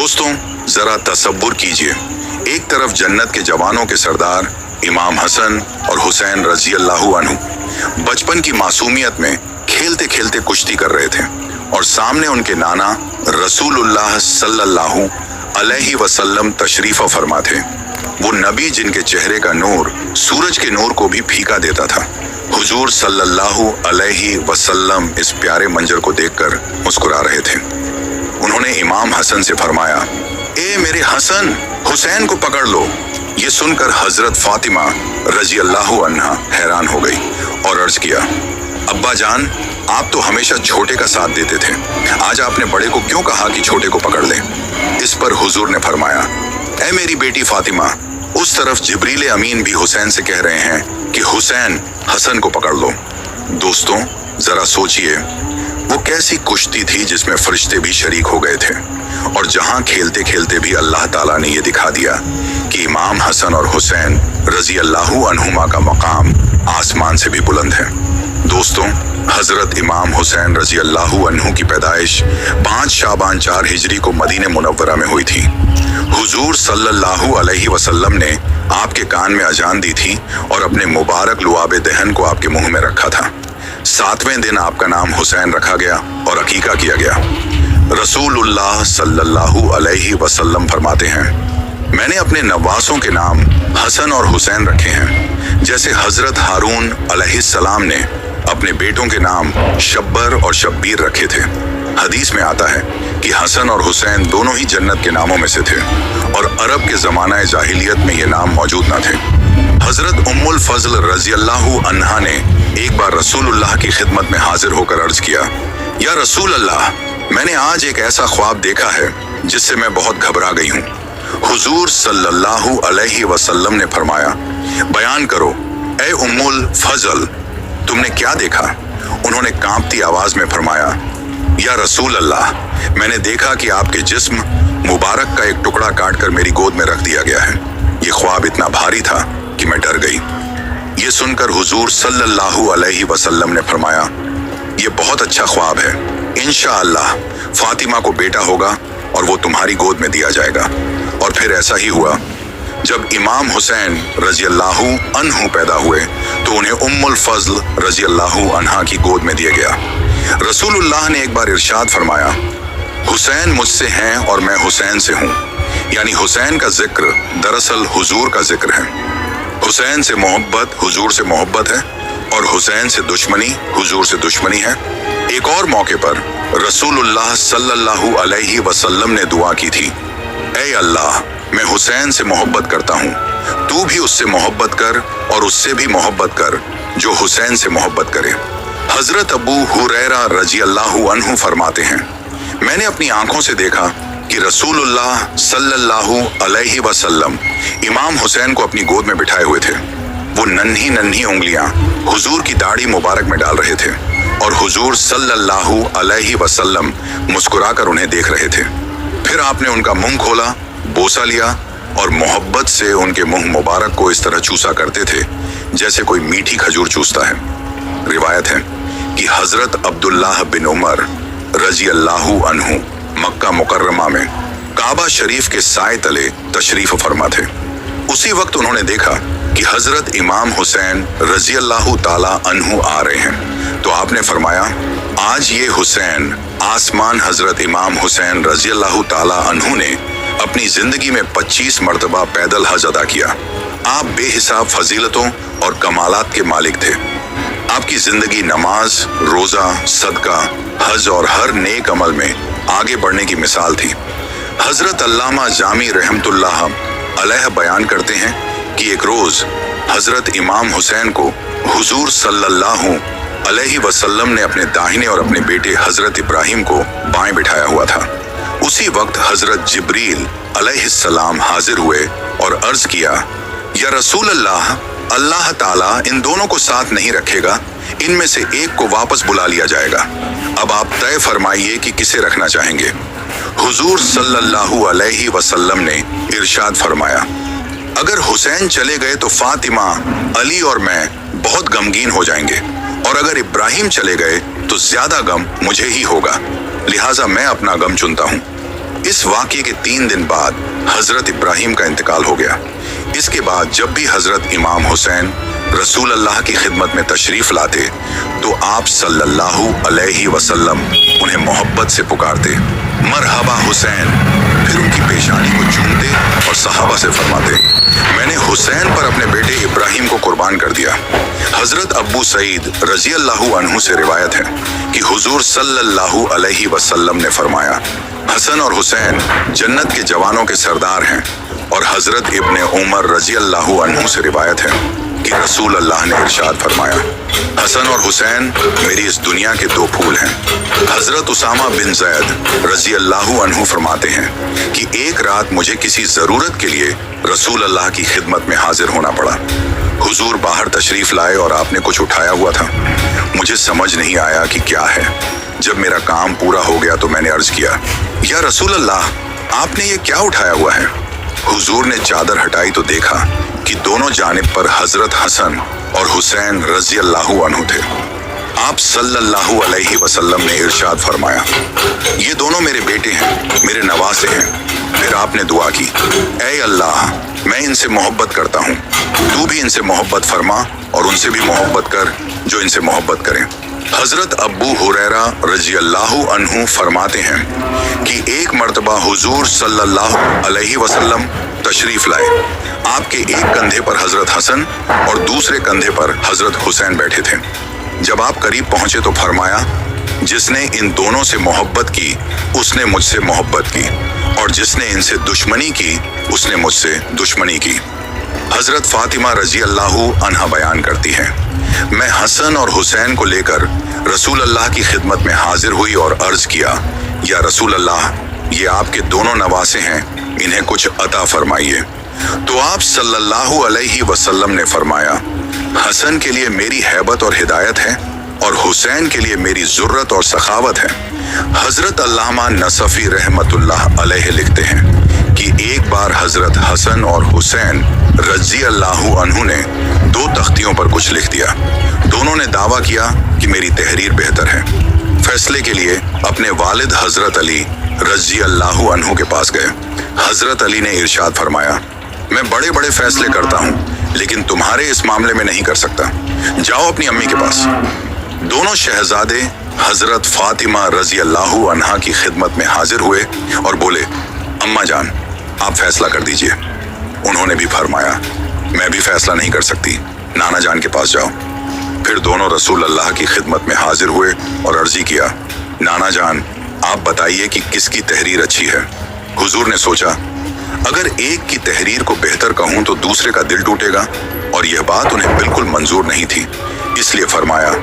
दोस्तों, जरा तसव्वुर कीजिए, एक तरफ जन्नत के जवानों के सरदार इमाम हसन और हुसैन रजी अल्लाहु अन्हु बचपन की मासूमियत में खेलते खेलते कुश्ती कर रहे थे, और सामने उनके नाना रसूलुल्लाह सल्लल्लाहु अलैहि वसल्लम तशरीफ फरमा थे। वो नबी जिनके चेहरे का नूर सूरज के नूर को भी फीका देता था। हुजूर सल्लल्लाहु अलैहि वसल्लम इस प्यारे मंजर को देखकर मुस्कुरा रहे थे। उन्होंने इमाम हसन से फरमाया, ए मेरे हसन, हुसैन को पकड़ लो। ये सुनकर हजरत फातिमा रजी अल्लाहु अन्हा हैरान हो गई और अर्ज किया, अब्बा जान, आप तो हमेशा छोटे का साथ देते थे, आज आपने बड़े को क्यों कहा कि छोटे को पकड़ ले? इस पर हुजूर ने फरमाया, ए मेरी बेटी फातिमा, उस तरफ जिब्रील अमीन भी हुसैन से कह रहे हैं कि हुसैन हसन को पकड़ लो। दोस्तों, जरा सोचिए, वो कैसी कुश्ती थी जिसमें फरिश्ते भी शरीक हो गए थे, और जहां खेलते खेलते भी अल्लाह ताला ने ये दिखा दिया कि इमाम हसन और हुसैन रजी अल्लाहु अन्हुमा का मकाम आसमान से भी बुलंद है। दोस्तों, हजरत इमाम हुसैन रजी अल्लाहु अन्हु की पैदाइश 5 शाबान 4 हिजरी को मदीने मुनव्वरा में हुई थी। हुजूर सल्लल्लाहु अलैहि वसल्लम ने आपके कान में अजान दी थी और अपने मुबारक लुआबे दहन को आपके मुंह में रखा था। 7वें दिन आपका नाम हुसैन रखा गया और अकीका किया गया। रसूलुल्लाह सल्लल्लाहु अलैहि वसल्लम फरमाते हैं, मैंने अपने नवासों के नाम हसन और हुसैन रखे हैं, जैसे हजरत हारून अलैहिस्सलाम ने अपने बेटों के नाम शब्बर और शब्बीर रखे थे। हदीस में आता है कि हसन और हुसैन दोनों ही जन्नत के नामों में से थे, और अरब के ज़माना जाहिलियत में ये नाम मौजूद न थे। हजरत उम्मुल फजल रजी अल्लाहु अन्हा ने एक बार रसूलुल्लाह की खिदमत में हाजिर होकर अर्ज किया, या रसूल अल्लाह, मैंने आज एक ऐसा ख्वाब देखा है जिससे मैं बहुत घबरा गई हूँ। हुजूर सल्लल्लाहु अलैहि वसल्लम ने फरमाया, बयान करो ए उम्मुल फजल, तुमने क्या देखा? उन्होंने कांपती आवाज में फरमाया, या रसूल अल्लाह, मैंने देखा कि आपके जिस्म मुबारक का एक टुकड़ा काटकर मेरी गोद में रख दिया गया है। ये ख्वाब इतना भारी था कि मैं डर गई। ये सुनकर हुजूर सल्लल्लाहु अलैहि वसल्लम ने फरमाया, ये बहुत अच्छा ख्वाब है, इंशाअल्लाह फातिमा को बेटा होगा और वो तुम्हारी गोद में दिया जाएगा। और फिर ऐसा ही हुआ। जब इमाम हुसैन रजी अल्लाहु अन्हु पैदा हुए तो उन्हें उम्मुल फजल रजी अल्लाहु अन्हा की गोद में दिया गया। रसूलुल्लाह ने एक बार इरशाद फरमाया, हुसैन मुझसे हैं और मैं हुसैन से हूँ। यानी हुसैन का जिक्र दरअसल हुजूर का जिक्र है। हुसैन से मोहब्बत हुजूर से मोहब्बत है, और हुसैन से दुश्मनी हुजूर से दुश्मनी है। एक और मौके पर रसूलुल्लाह सल्लल्लाहु अलैहि वसल्लम ने दुआ की थी, ऐ अल्लाह, मैं हुसैन से मोहब्बत करता हूँ, तू भी उससे मोहब्बत कर और उससे भी मोहब्बत कर जो हुसैन से मोहब्बत करे। हजरत अबू हुरैरा रजी अल्लाहु अन्हु फरमाते हैं, मैंने अपनी आंखों से देखा कि रसूलुल्लाह सल्लल्लाहु अलैहि वसल्लम इमाम हुसैन को अपनी गोद में बिठाए हुए थे। वो नन्ही नन्ही उंगलियां हुजूर की दाढ़ी मुबारक में डाल रहे थे, और हुजूर सल्लल्लाहु अलैहि वसल्लम मुस्कुराकर उन्हें देख रहे थे। फिर आपने उनका मुंह खोला, बोसा लिया और मोहब्बत से उनके मुंह मुबारक को इस तरह चूसा करते थे जैसे कोई मीठी खजूर चूसता है। रिवायत है कि हजरत अब्दुल्लाह बिन उमर रजी अल्लाहु अन्हु मक्का मुकर्रमा में काबा शरीफ के साए तले तशरीफ फरमा थे। उसी वक्त उन्होंने देखा कि हजरत इमाम हुसैन रजी अल्लाहु ताला अन्हु आ रहे हैं, तो आपने फरमाया, आज ये हुसैन आसमान हजरत इमाम हुसैन रजी अल्लाहु ताला अन्हु ने अपनी जिंदगी में 25 मरतबा पैदल हज अदा किया। आप बेहिसाब फजीलतों और कमालात के मालिक थे। आपकी जिंदगी नमाज, रोजा, सदका, हज और हर नेक अमल में आगे बढ़ने की मिसाल थी। हजरत अल्लामा जामी रहमतुल्लाह अलैह बयान करते हैं कि एक रोज हजरत इमाम हुसैन को हुजूर सल्लल्लाहु अलैहि वसल्लम ने अपने दाहिने और अपने बेटे हजरत इब्राहिम को बाएं बिठाया हुआ था। उसी वक्त हजरत जिब्रील अलैहिस्सलाम हाजिर हुए और अर्ज किया, या रसूल अल्लाह, अल्लाह ताला इन दोनों को साथ नहीं रखेगा, इनमें से एक को वापस बुला लिया जाएगा। अब आप तय फरमाइए कि किसे रखना चाहेंगे। हुजूर सल्लल्लाहु अलैहि वसल्लम ने इरशाद फरमाया, अगर हुसैन चले गए तो फातिमा, अली और मैं बहुत गमगीन हो जाएंगे, और अगर इब्राहिम चले गए तो ज्यादा गम मुझे ही होगा, लिहाजा मैं अपना गम चुनता हूँ। इस वाक़ये के 3 दिन बाद हजरत इब्राहिम का इंतकाल हो गया। इसके बाद जब भी हजरत इमाम हुसैन रसूल अल्लाह की खिदमत में तशरीफ लाते तो आप सल्लल्लाहु अलैहि वसल्लम उन्हें मोहब्बत से पुकारते, मरहबा हुसैन, फिर उनकी पेशानी को चूमते और सहाबा से फरमाते, मैंने हुसैन पर अपने बेटे इब्राहिम को कुर्बान कर दिया। हजरत अब्बू सईद रजी अल्लाहु अन्हु से रिवायत है कि हुजूर सल्लल्लाहु अलैहि वसल्लम ने फरमाया, हसन और हुसैन जन्नत के जवानों के सरदार हैं। और हजरत इब्ने उमर रजी अल्लाहु अन्हु से रिवायत है कि रसूल अल्लाह ने इरशाद फरमाया, हसन और हुसैन मेरी इस दुनिया के 2 फूल हैं। हजरत उसामा बिन जैद रजी अल्लाहु अन्हु फरमाते हैं कि एक रात मुझे किसी ज़रूरत के लिए रसूल अल्लाह की खिदमत में हाजिर होना पड़ा। हुजूर बाहर तशरीफ लाए और आपने कुछ उठाया हुआ था। मुझे समझ नहीं आया कि क्या है। जब मेरा काम पूरा हो गया तो मैंने अर्ज किया, या रसूल अल्लाह, आपने ये क्या उठाया हुआ है? हुजूर ने चादर हटाई तो देखा कि दोनों जानिब पर हजरत हसन और हुसैन रजी अल्लाहु अन्हु थे। आप सल्लल्लाहु अलैहि वसल्लम ने इरशाद फरमाया, ये दोनों मेरे बेटे हैं, मेरे नवासे हैं। फिर आपने दुआ की, ऐ अल्लाह, मैं इनसे मोहब्बत करता हूँ, तू भी इनसे मोहब्बत फरमा और उनसे भी मोहब्बत कर जो इनसे मोहब्बत करें। हजरत अब्बू हुरैरा रजी अल्लाहु अन्हु फरमाते हैं कि एक मर्तबा हुजूर सल्लल्लाहु अलैहि वसल्लम तशरीफ लाए। आपके एक कंधे पर हजरत हसन और दूसरे कंधे पर हजरत हुसैन बैठे थे। जब आप करीब पहुंचे तो फरमाया, जिसने इन दोनों से मोहब्बत की उसने मुझसे मोहब्बत की, और जिसने इनसे दुश्मनी की उसने मुझसे दुश्मनी की। हजरत फातिमा रजी अल्लाहु अन्हा बयान करती है, मैं हसन और हुसैन को लेकर रसूल अल्लाह की खिदमत में हाजिर हुई और अर्ज किया, या रसूल अल्लाह, ये आपके दोनों नवासे हैं, इन्हें कुछ अता फरमाइए। तो आप सल्लल्लाहु अलैहि वसल्लम ने फरमाया, हसन के लिए मेरी हैबत और हिदायत है और हुसैन के लिए मेरी ज़ुर्रत और सखावत है। हजरत अल्लामा नसफी रहमतुल्लाह अलैह लिखते हैं कि एक बार हजरत हसन और हुसैन रजी अल्लाहु अन्हु ने 2 तख्तियों पर कुछ लिख दिया। दोनों ने दावा किया कि मेरी तहरीर बेहतर है। फैसले के लिए अपने वालिद हजरत अली रजी अल्लाहु अन्हु के पास गए। हजरत अली ने इरशाद फरमाया, मैं बड़े बड़े फैसले करता हूँ लेकिन तुम्हारे इस मामले में नहीं कर सकता, जाओ अपनी अम्मी के पास। दोनों शहजादे हजरत फातिमा रजी अल्लाहु अन्हा की खिदमत में हाजिर हुए और बोले, अम्मा जान, आप फैसला कर दीजिए। उन्होंने भी फरमाया, मैं भी फैसला नहीं कर सकती, नाना जान के पास जाओ। फिर दोनों रसूल अल्लाह की खिदमत में हाजिर हुए और अर्जी किया, नाना जान, आप बताइए कि किसकी तहरीर अच्छी है। हुजूर ने सोचा, अगर एक की तहरीर को बेहतर कहूं तो दूसरे का दिल टूटेगा, और यह बात उन्हें बिल्कुल मंजूर नहीं थी। इसलिए फरमाया,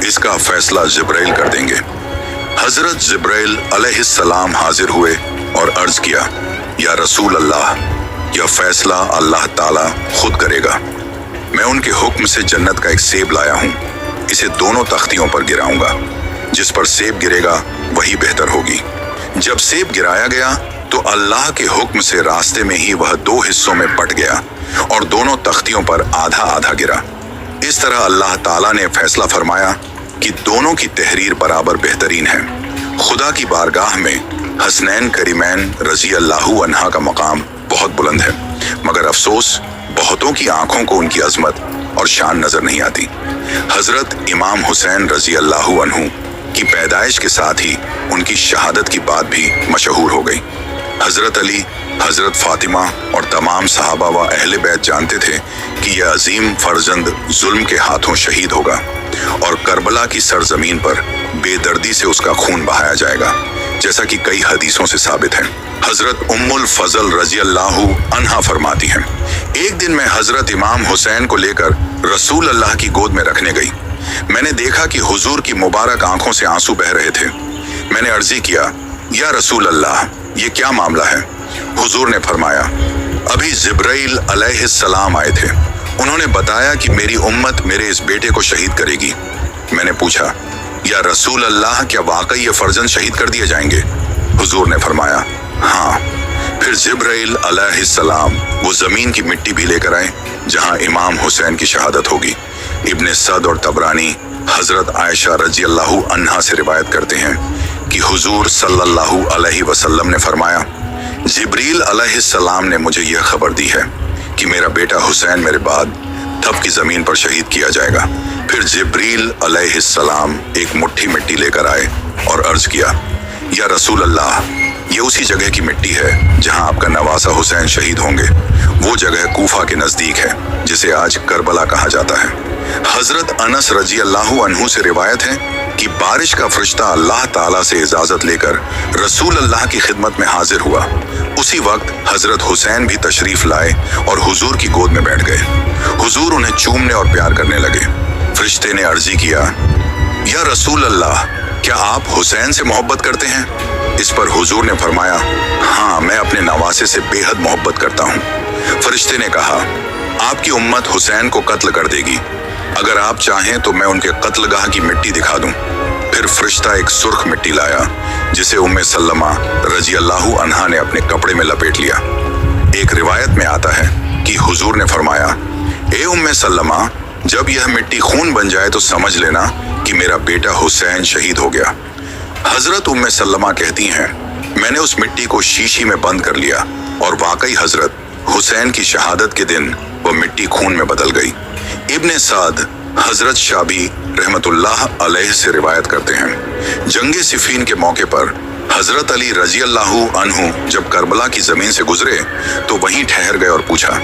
इसका फैसला जिब्राइल कर देंगे। हजरत जिब्राइल अलैहिस्सलाम हाजिर हुए और अर्ज किया, या रसूल अल्लाह, यह फैसला अल्लाह ताला खुद करेगा। मैं उनके हुक्म से जन्नत का एक सेब लाया हूँ, इसे दोनों तख्तियों पर गिराऊंगा। जिस पर सेब गिरेगा वही बेहतर होगी। जब सेब गिराया गया तो अल्लाह के हुक्म से रास्ते में ही वह 2 हिस्सों में बट गया और दोनों तख्तियों पर आधा आधा गिरा। इस तरह अल्लाह ताला ने फैसला फरमाया कि दोनों की तहरीर बराबर बेहतरीन है। खुदा की बारगाह में हसनैन करीमैन रजी अल्लाहु अन्हा का मकाम बहुत बुलंद है, मगर अफसोस बहुतों की आंखों को उनकी अजमत और शान नजर नहीं आती। हजरत इमाम हुसैन रजी अल्लाहु अन्हु की पैदाइश के साथ ही उनकी शहादत की बात भी मशहूर हो गई। हजरत अली, हजरत फातिमा और तमाम सहाबा व अहले बैत जानते थे कि यह अजीम फर्जंद जुल्म के हाथों शहीद होगा और करबला की सरजमीन पर बेदर्दी से उसका खून बहाया जाएगा, जैसा कि कई हदीसों से साबित है। हजरत उम्मुल फजल रजी अल्लाहु अन्हा फरमाती हैं, एक दिन मैं हजरत इमाम हुसैन को लेकर रसूल अल्लाह की गोद में रखने गई। मैंने देखा कि हुजूर की मुबारक आंखों से आंसू बह रहे थे। मैंने अर्जी किया, या रसूल अल्लाह, ये क्या मामला है? हुजूर ने फरमाया, अभी जिब्राइल अलैहिस्सलाम आए थे, उन्होंने बताया कि मेरी उम्मत मेरे इस बेटे को शहीद करेगी। मैंने पूछा, या रसूल अल्लाह, क्या वाकई ये फर्जंद शहीद कर दिए जाएंगे? हुजूर ने फरमाया, हाँ। फिर जिब्राइल अलैहिस्सलाम वो जमीन की मिट्टी भी लेकर आए जहां इमाम हुसैन की शहादत होगी। इब्ने सद और तबरानी हजरत आयशा रजी अल्लाहु अन्हा से रिवायत करते हैं कि हुजूर सल्लल्लाहु अलैहि वसल्लम ने फरमाया, जिब्रील अलैहिस्सलाम ने मुझे यह खबर दी है कि मेरा बेटा हुसैन मेरे बाद तब की जमीन पर शहीद किया जाएगा। फिर जिब्रील अलैहिस्सलाम एक मुट्ठी मिट्टी लेकर आए और अर्ज किया, या रसूल अल्लाह, ये उसी जगह की मिट्टी है जहां आपका नवासा हुसैन शहीद होंगे। वो जगह कूफा के नजदीक है जिसे आज करबला कहा जाता है। हजरत अनस रजी अल्लाहु अन्हु से रिवायत है कि बारिश का फरिश्ता अल्लाह ताला से इजाजत लेकर रसूल अल्लाह की खिदमत में हाजिर हुआ। उसी वक्त हजरत हुसैन भी तशरीफ लाए और हुजूर की गोद में बैठ गए। हुजूर उन्हें चूमने और प्यार करने लगे। फरिश्ते ने अर्जी किया, या रसूल अल्लाह, क्या आप हुसैन से मोहब्बत करते हैं? इस पर हुजूर ने फरमाया, हाँ, मैं अपने नवासे से बेहद मोहब्बत करता हूँ। फरिश्ते ने कहा, आपकी उम्मत हुसैन को कत्ल कर देगी। अगर आप चाहें तो मैं उनके कत्लगाह की मिट्टी दिखा दूं। फिर फरिश्ता एक सुर्ख मिट्टी लाया जिसे उम्मे सल्लमा रजी अल्लाहु अन्हा ने अपने कपड़े में लपेट लिया। एक रिवायत में आता है कि हुजूर ने फरमाया, ए उम्मे सल्लमा, जब यह मिट्टी खून बन जाए तो समझ लेना कि मेरा बेटा हुसैन शहीद हो गया। हजरत उम्मे सल्लमा कहती हैं, मैंने उस मिट्टी को शीशी में बंद कर लिया और वाकई हजरत हुसैन की शहादत के दिन वह मिट्टी खून में बदल गई। इब्ने साद हजरत शाबी रहमतुल्लाह अलैह से रिवायत करते हैं, जंगे सिफीन के मौके पर हजरत अली रजी अल्लाहु अन्हु जब करबला की जमीन से गुजरे तो वहीं ठहर गए और पूछा,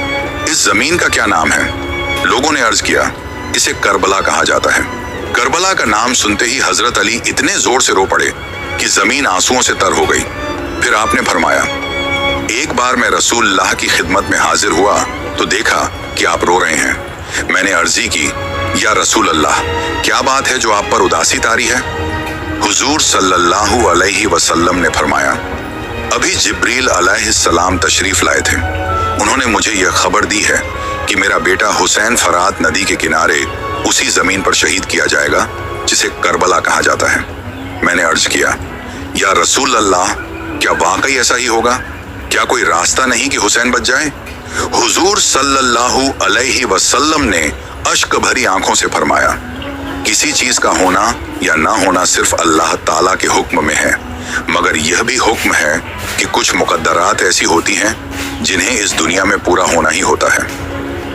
इस जमीन का क्या नाम है? लोगों ने अर्ज किया, इसे करबला कहा जाता है। करबला का नाम सुनते ही हजरत अली इतने जोर से रो पड़े कि जमीन आंसुओं से तर हो गई। फिर आपने फरमाया, एक बार मैं रसूलुल्लाह की खिदमत में हाजिर हुआ तो देखा कि आप रो रहे हैं। मैंने अर्जी की, या रसूल अल्लाह, क्या बात है जो आप पर उदासी तारी है? हुजूर सल्लल्लाहु अलैहि वसल्लम ने फरमाया, अभी जिब्रील अलैहिस्सलाम तशरीफ लाए थे। उन्होंने मुझे यह खबर दी है कि मेरा बेटा हुसैन फरात नदी के किनारे उसी जमीन पर शहीद किया जाएगा जिसे करबला कहा जाता है। मैंने अर्ज किया, या रसूल अल्लाह, क्या वाकई ऐसा ही होगा? क्या कोई रास्ता नहीं कि हुसैन बच जाए? हुजूर सल्लल्लाहु अलैहि वसल्लम ने अश्क भरी आंखों से फरमाया, किसी चीज का होना या ना होना सिर्फ अल्लाह ताला के हुक्म में है, मगर यह भी हुक्म है कि कुछ मुकद्दरात ऐसी होती हैं जिन्हें इस दुनिया में पूरा होना ही होता है।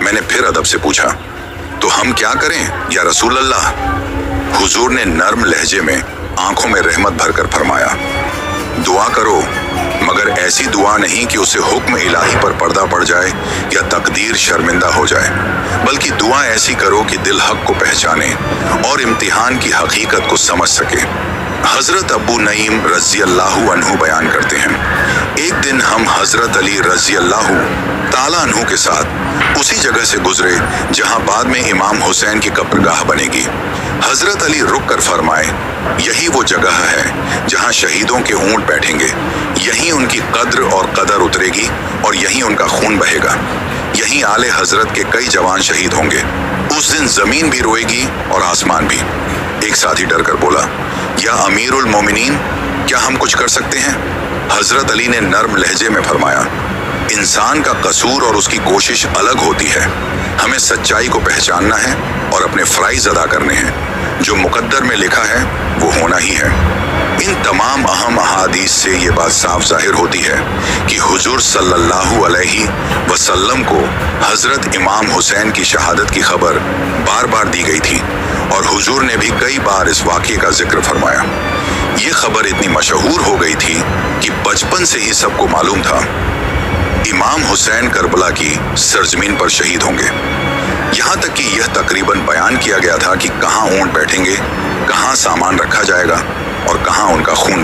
मैंने फिर अदब से पूछा, तो हम क्या करें या रसूल अल्लाह? हुजूर ने नर्म लहजे में आंखों में रहमत भरकर फरमाया, दुआ करो, मगर ऐसी दुआ नहीं कि उसे हुक्म इलाही पर पर्दा पड़ जाए या तकदीर शर्मिंदा हो जाए, बल्कि दुआ ऐसी करो कि दिल हक को पहचाने और इम्तिहान की हकीकत को समझ सके। हजरत अबू नईम रजी अल्लाहु अन्हु बयान करते हैं, एक दिन हम हजरत अली रजी अल्लाहु ताला अन्हु के साथ उसी जगह से गुजरे जहां बाद में इमाम हुसैन की कब्रगाह बनेगी। हजरत अली रुक कर फरमाए, यही वो जगह है जहां शहीदों के ऊंट बैठेंगे, यहीं उनकी कद्र और कदर उतरेगी और यहीं उनका खून बहेगा। यहीं आले हजरत के कई जवान शहीद होंगे। उस दिन जमीन भी रोएगी और आसमान भी। एक साथी डर कर बोला, या अमीरुल मोमिनीन, क्या हम कुछ कर सकते हैं? हजरत अली ने नर्म लहजे में फरमाया, इंसान का कसूर और उसकी कोशिश अलग होती है। हमें सच्चाई को पहचानना है और अपने फराइज अदा करने हैं। जो मुकद्दर में लिखा है वो होना ही है। इन तमाम अहम अहादीस से ये बात साफ जाहिर होती है कि हुजूर सल्लल्लाहु अलैहि वसल्लम को हजरत इमाम हुसैन की शहादत की खबर बार बार दी गई थी और हुजूर ने भी कई बार इस वाक़ये का जिक्र फरमाया। ये खबर इतनी मशहूर हो गई थी कि बचपन से ही सबको मालूम था इमाम हुसैन करबला की सरजमीन पर शहीद होंगे। यहाँ तक कि यह तकरीबन बयान किया गया था कि कहाँ ऊंट बैठेंगे, कहाँ सामान रखा जाएगा और कहाँ उनका खून